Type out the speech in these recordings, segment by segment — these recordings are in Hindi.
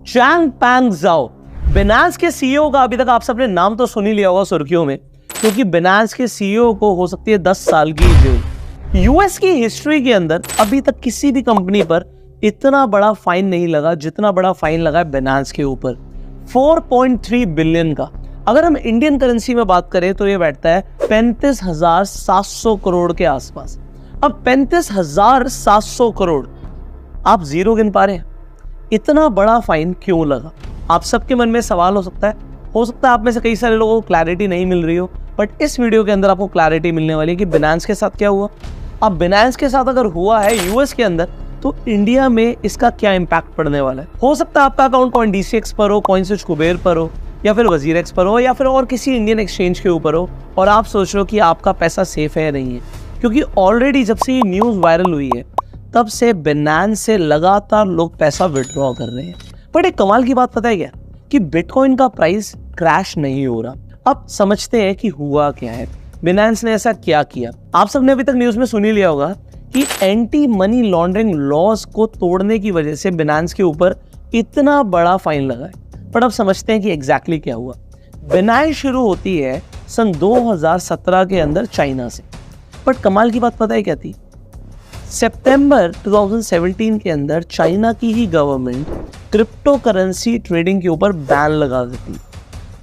चैंगपेंग ज़ाओ, बिनांस के सीईओ का अभी तक आप सबने नाम तो सुन ही लिया होगा सुर्खियों में, क्योंकि बिनांस के सीईओ को हो सकती है 10 साल की जेल। यूएस की हिस्ट्री के अंदर अभी तक किसी भी कंपनी पर इतना बड़ा फाइन नहीं लगा जितना बड़ा फाइन लगा है बिनांस के ऊपर, 4.3 बिलियन का। अगर हम इंडियन करेंसी में बात करें तो ये बैठता है 35,700 करोड़ के आसपास। अब 35,700 करोड़ आप जीरो गिन पा रहे हैं? इतना बड़ा फाइन क्यों लगा? आप सबके मन में सवाल हो सकता है आप में से कई सारे लोगों को क्लैरिटी नहीं मिल रही हो, बट इस वीडियो के अंदर आपको क्लैरिटी मिलने वाली है कि बिनांस के साथ क्या हुआ। अब बिनांस के साथ अगर हुआ है यूएस के अंदर, तो इंडिया में इसका क्या इंपैक्ट पड़ने वाला है। हो सकता है आपका अकाउंट CoinDCX पर हो, CoinSwitch कुबेर पर हो, या फिर WazirX पर हो, या फिर और किसी इंडियन एक्सचेंज के ऊपर हो, और आप सोच रहे हो कि आपका पैसा सेफ है या नहीं है, क्योंकि ऑलरेडी जब से ये न्यूज़ वायरल हुई है तब से बिनांस से लगातार लोग पैसा विड्रॉ कर रहे हैं। बट एक कमाल की बात पता है क्या, कि बिटकॉइन का प्राइस क्रैश नहीं हो रहा। अब समझते हैं कि हुआ क्या है, बिनांस ने ऐसा क्या किया। आप सबने अभी तक न्यूज़ में सुन ही लिया होगा कि एंटी मनी लॉन्ड्रिंग लॉज को तोड़ने की वजह से बिनांस के ऊपर इतना बड़ा फाइन लगा है। पर अब समझते हैं कि एग्जैक्टली क्या हुआ। बिनांस शुरू होती है सन 2017 के अंदर चाइना से, बट कमाल की बात पता है क्या थी, सितंबर 2017 के अंदर चाइना की ही गवर्नमेंट क्रिप्टो करेंसी ट्रेडिंग के ऊपर बैन लगा देती,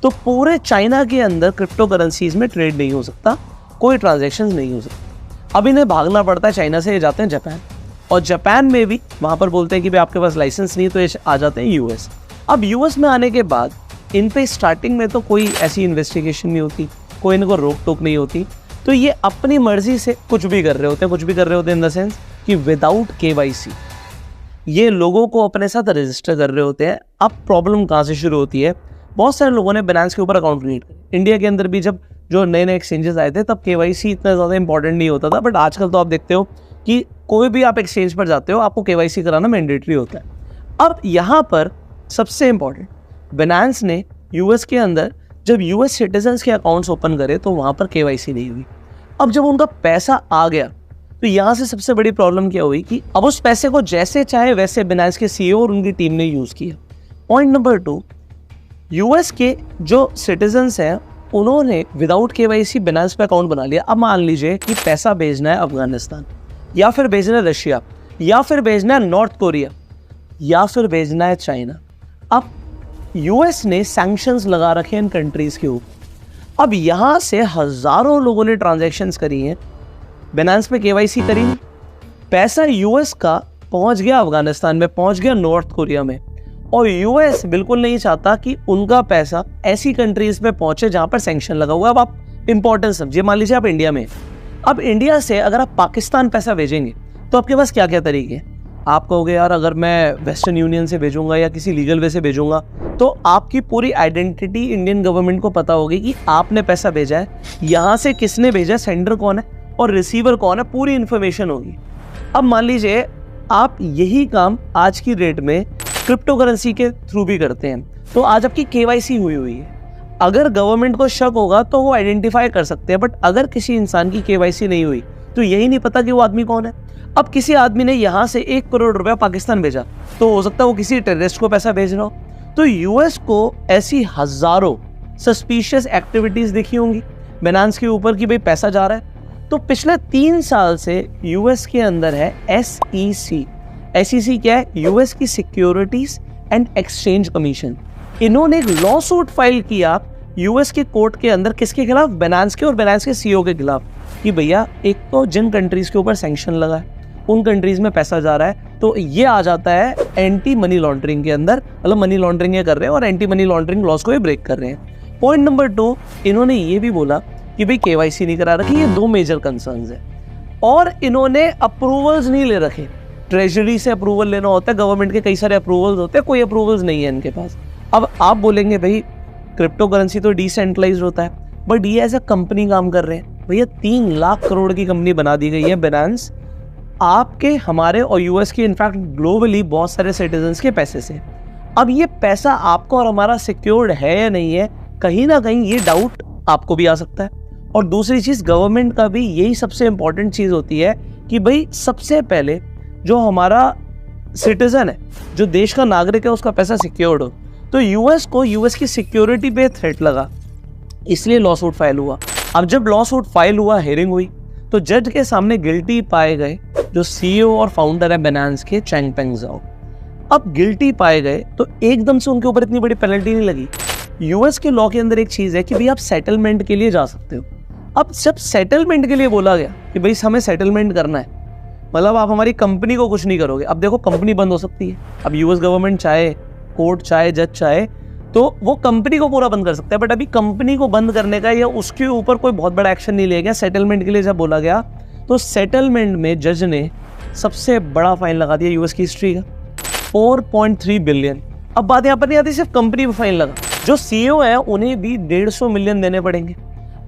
तो पूरे चाइना के अंदर क्रिप्टो करेंसीज में ट्रेड नहीं हो सकता, कोई ट्रांजैक्शंस नहीं हो सकता। अब इन्हें भागना पड़ता है चाइना से, ये जाते हैं जापान, और जापान में भी वहाँ पर बोलते हैं कि भाई आपके पास लाइसेंस नहीं, तो ये आ जाते हैं यूएस। अब यूएस में आने के बाद इन पे स्टार्टिंग में तो कोई ऐसी इन्वेस्टिगेशन नहीं होती, कोई इनको रोक टोक नहीं होती, तो ये अपनी मर्जी से कुछ भी कर रहे होते हैं इन द सेंस कि विदाउट KYC ये लोगों को अपने साथ रजिस्टर कर रहे होते हैं। अब प्रॉब्लम कहाँ से शुरू होती है, बहुत सारे लोगों ने बिनांस के ऊपर अकाउंट क्रिएट किया। इंडिया के अंदर भी जब जो नए नए एक्सचेंजेस आए थे तब KYC इतना ज़्यादा इंपॉर्टेंट नहीं होता था, बट आजकल तो आप देखते हो कि कोई भी आप एक्सचेंज पर जाते हो आपको KYC कराना मैंडेटरी होता है। अब यहाँ पर सबसे इंपॉर्टेंट, बिनांस ने यूएस के अंदर जब यूएस सिटीजन्स के अकाउंट्स ओपन करे तो वहाँ पर KYC नहीं हुई। अब जब उनका पैसा आ गया तो यहाँ से सबसे बड़ी प्रॉब्लम क्या हुई कि अब उस पैसे को जैसे चाहे वैसे बिनांस के CEO और उनकी टीम ने यूज़ किया। पॉइंट नंबर 2, यूएस के जो सिटीजन्स हैं उन्होंने विदाउट KYC बिनांस पे अकाउंट बना लिया। अब मान लीजिए कि पैसा भेजना है अफगानिस्तान, या फिर भेजना है रशिया, या फिर भेजना है नॉर्थ कोरिया, या फिर भेजना है चाइना। अब यूएस ने सैंक्शंस लगा रखे हैं इन कंट्रीज़ के ऊपर। अब यहाँ से हज़ारों लोगों ने ट्रांजैक्शंस करी हैं, बिनांस पे KYC करी, पैसा यूएस का पहुँच गया अफगानिस्तान में, पहुँच गया नॉर्थ कोरिया में, और यूएस बिल्कुल नहीं चाहता कि उनका पैसा ऐसी कंट्रीज़ में पहुँचे जहाँ पर सैंक्शन लगा हुआ है। अब आप इंपॉर्टेंस समझिए, मान लीजिए आप इंडिया में, अब इंडिया से अगर आप पाकिस्तान पैसा भेजेंगे तो आपके पास क्या क्या तरीके हैं। आप कहोगे यार अगर मैं वेस्टर्न यूनियन से भेजूंगा या किसी लीगल वे से भेजूंगा तो आपकी पूरी आइडेंटिटी इंडियन गवर्नमेंट को पता होगी कि आपने पैसा भेजा है, यहाँ से किसने भेजा, सेंडर कौन है और रिसीवर कौन है, पूरी इन्फॉर्मेशन होगी। अब मान लीजिए आप यही काम आज की डेट में क्रिप्टो करेंसी के थ्रू भी करते हैं, तो आज आपकी KYC हुई है। अगर गवर्नमेंट को शक होगा तो वो आइडेंटिफाई कर सकते हैं, बट अगर किसी इंसान की KYC नहीं हुई तो यही नहीं पता कि वो आदमी कौन है। अब किसी आदमी ने यहाँ से 1 करोड़ रुपया पाकिस्तान भेजा, तो हो सकता है वो किसी टेररिस्ट को पैसा भेज रहा हो। तो यूएस को ऐसी हजारों सस्पिशियस एक्टिविटीज दिखी होंगी बिनांस के ऊपर कि भाई पैसा जा रहा है। तो पिछले 3 साल से यूएस के अंदर है SEC। SEC क्या है? यूएस की सिक्योरिटीज एंड एक्सचेंज कमीशन। इन्होंने एक लॉ सूट फाइल किया यूएस के कोर्ट के अंदर, किसके खिलाफ? बिनांस के और बिनांस के CEO के खिलाफ, कि भैया एक तो जिन कंट्रीज के ऊपर सैंक्शन लगा है उन कंट्रीज में पैसा जा रहा है, तो ये आ जाता है एंटी मनी लॉन्ड्रिंग के अंदर, मतलब मनी लॉन्ड्रिंग ये कर रहे हैं और एंटी मनी लॉन्ड्रिंग लॉस को ये ब्रेक कर रहे हैं। पॉइंट नंबर 2, इन्होंने ये भी बोला कि भाई KYC नहीं करा रखी, ये 2 मेजर कंसर्न्स है, और इन्होंने अप्रूवल्स नहीं ले रखे। ट्रेजरी से अप्रूवल लेना होता है, गवर्नमेंट के कई सारे अप्रूवल्स होते हैं, कोई अप्रूवल्स नहीं है इनके पास। अब आप बोलेंगे भाई क्रिप्टो करेंसी तो डिसेंट्रलाइज्ड होता है, बट ये एज अ कंपनी काम कर रहे हैं। भैया 3 लाख करोड़ की कंपनी बना दी गई है बिनांस, आपके, हमारे और यूएस के, इनफैक्ट ग्लोबली बहुत सारे सिटीजन्स के पैसे से। अब ये पैसा आपको और हमारा सिक्योर्ड है या नहीं है, कहीं ना कहीं ये डाउट आपको भी आ सकता है। और दूसरी चीज़, गवर्नमेंट का भी यही सबसे इंपॉर्टेंट चीज़ होती है कि भाई सबसे पहले जो हमारा सिटीजन है, जो देश का नागरिक है, उसका पैसा सिक्योर्ड हो। तो यूएस को यूएस की सिक्योरिटी पे थ्रेट लगा, इसलिए लॉ सूट फाइल हुआ। अब जब लॉ सूट फाइल हुआ, हियरिंग हुई, तो जज के सामने गिल्टी पाए गए जो सीईओ और फाउंडर है बिनांस के, चैंगपेंग ज़ाओ। अब गिल्टी पाए गए तो एकदम से उनके ऊपर इतनी बड़ी पेनल्टी नहीं लगी। यूएस के लॉ के अंदर एक चीज है कि भाई आप सेटलमेंट के लिए जा सकते हो। अब जब सेटलमेंट के लिए बोला गया कि भाई हमें सेटलमेंट करना है, मतलब आप हमारी कंपनी को कुछ नहीं करोगे। अब देखो, कंपनी बंद हो सकती है। अब यूएस गवर्नमेंट चाहे, कोर्ट चाहे, जज चाहे, तो वो कंपनी को पूरा बंद कर सकता है। बट अभी कंपनी को बंद करने का या उसके ऊपर कोई बहुत बड़ा एक्शन नहीं लिया गया। सेटलमेंट के लिए जब बोला गया तो सेटलमेंट में जज ने सबसे बड़ा फाइन लगा दिया यूएस की हिस्ट्री का, 4.3 बिलियन। अब बात यहाँ पर नहीं आती सिर्फ कंपनी पर फाइन लगा, जो सीईओ है उन्हें भी 150 मिलियन देने पड़ेंगे।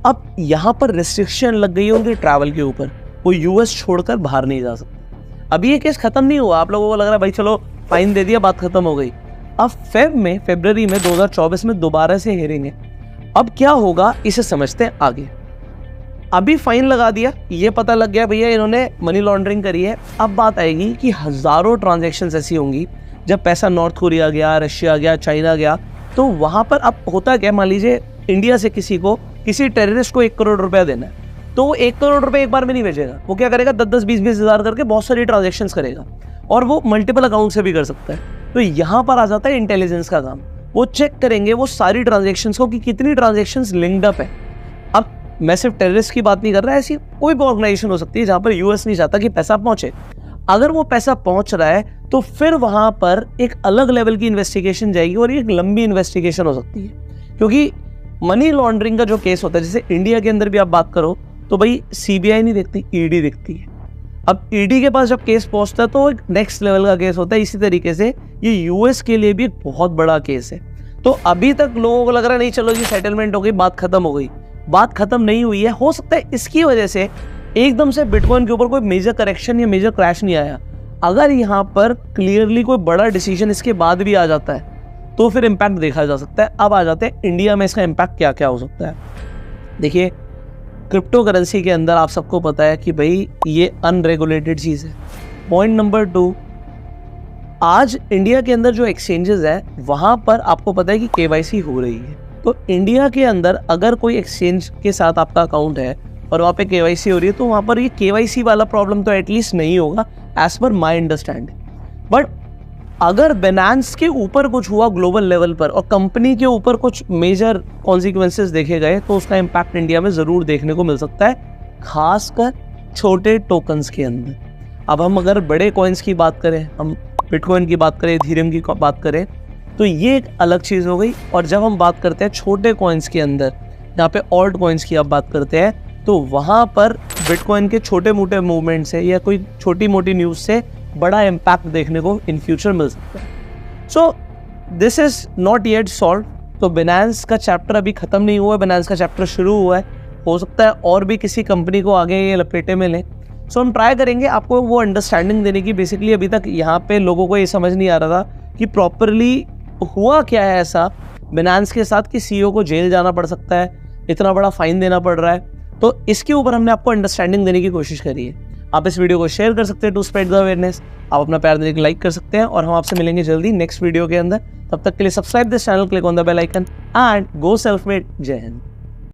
अब यहाँ पर रिस्ट्रिक्शन लग गई है उनके ट्रैवल के ऊपर, वो यूएस छोड़कर बाहर नहीं जा सकते। अभी ये केस खत्म नहीं हुआ, आप लोगों को लग रहा है भाई चलो फाइन दे दिया, बात खत्म हो गई। अब फरवरी में 2024 में दोबारा से हियरिंग है। अब क्या होगा इसे समझते हैं आगे। अभी फाइन लगा दिया, ये पता लग गया भैया इन्होंने मनी लॉन्ड्रिंग करी है। अब बात आएगी कि हजारों ट्रांजैक्शंस ऐसी होंगी जब पैसा नॉर्थ कोरिया गया, रशिया गया, चाइना गया, तो वहां पर अब होता क्या, मान लीजिए इंडिया से किसी टेररिस्ट को 1 करोड़ रुपया देना है, तो वो 1 करोड़ रुपए एक बार में नहीं भेजेगा। वो क्या करेगा, 10-10, 20-20 हज़ार करके बहुत सारी ट्रांजैक्शंस करेगा, और वो मल्टीपल अकाउंट से भी कर सकता है। तो यहाँ पर आ जाता है इंटेलिजेंस का काम। वो चेक करेंगे वो सारी ट्रांजैक्शंस को कि कितनी ट्रांजैक्शंस लिंक्ड अप है। अब मैं सिर्फ टेररिस्ट की बात नहीं कर रहा, ऐसी कोई भी ऑर्गेनाइजेशन हो सकती है जहाँ पर यूएस नहीं चाहता कि पैसा पहुंचे। अगर वो पैसा पहुंच रहा है तो फिर वहां पर एक अलग लेवल की इन्वेस्टिगेशन जाएगी, और एक लंबी इन्वेस्टिगेशन हो सकती है। क्योंकि मनी लॉन्ड्रिंग का जो केस होता है, जैसे इंडिया के अंदर भी आप बात करो तो भाई सीबीआई नहीं देखती, ईडी देखती है। अब ईडी के पास जब केस पहुंचता है तो एक नेक्स्ट लेवल का केस होता है। इसी तरीके से ये यूएस के लिए भी एक बहुत बड़ा केस है। तो अभी तक लोगों को लग रहा है नहीं चलो जी सेटलमेंट हो गई, बात खत्म हो गई। बात खत्म नहीं हुई है। हो सकता है इसकी वजह से एकदम से बिटकॉइन के ऊपर कोई मेजर करेक्शन या मेजर क्रैश नहीं आया। अगर यहाँ पर क्लियरली कोई बड़ा डिसीजन इसके बाद भी आ जाता है तो फिर इम्पैक्ट देखा जा सकता है। अब आ जाते हैं इंडिया में इसका इम्पैक्ट क्या क्या हो सकता है। देखिए, क्रिप्टो करेंसी के अंदर आप सबको पता है कि भाई ये अनरेगुलेटेड चीज़ है। पॉइंट नंबर 2, आज इंडिया के अंदर जो एक्सचेंजेस है वहाँ पर आपको पता है कि केवाईसी हो रही है। तो इंडिया के अंदर अगर कोई एक्सचेंज के साथ आपका अकाउंट है और वहाँ पे केवाईसी हो रही है तो वहाँ पर ये केवाईसी वाला प्रॉब्लम तो एटलीस्ट नहीं होगा एज पर माई अंडरस्टैंडिंग। बट अगर बिनांस के ऊपर कुछ हुआ ग्लोबल लेवल पर और कंपनी के ऊपर कुछ मेजर कॉन्सिक्वेंसेस देखे गए तो उसका इम्पैक्ट इंडिया में ज़रूर देखने को मिल सकता है, खासकर छोटे टोकन्स के अंदर। अब हम अगर बड़े कॉइन्स की बात करें, हम बिटकॉइन की बात करें, इथेरियम की बात करें, तो ये एक अलग चीज़ हो गई। और जब हम बात करते हैं छोटे कॉइन्स के अंदर, यहाँ पे ऑल्ट कॉइन्स की आप बात करते हैं, तो वहाँ पर बिटकॉइन के छोटे मोटे मूवमेंट से या कोई छोटी मोटी न्यूज़ से बड़ा इम्पैक्ट देखने को इन फ्यूचर मिल सकता है। So this is not yet solve. तो बिनांस का चैप्टर अभी ख़त्म नहीं हुआ है, बिनांस का चैप्टर शुरू हुआ है। हो सकता है और भी किसी कंपनी को आगे ये लपेटे में लें। सो हम ट्राई करेंगे आपको वो अंडरस्टैंडिंग देने की। बेसिकली अभी तक यहाँ पे लोगों को ये समझ नहीं आ रहा था कि प्रॉपरली हुआ क्या है ऐसा बिनांस के साथ कि सीईओ को जेल जाना पड़ सकता है, इतना बड़ा फाइन देना पड़ रहा है। तो इसके ऊपर हमने आपको अंडरस्टैंडिंग देने की कोशिश करी है। आप इस वीडियो को शेयर कर सकते हैं टू स्प्रेड द अवेयरनेस। आप अपना प्यार देने के लाइक कर सकते हैं, और हम आपसे मिलेंगे जल्दी नेक्स्ट वीडियो के अंदर। तब तक के लिए subscribe this channel, click on the bell icon and go self made. Jai Hind.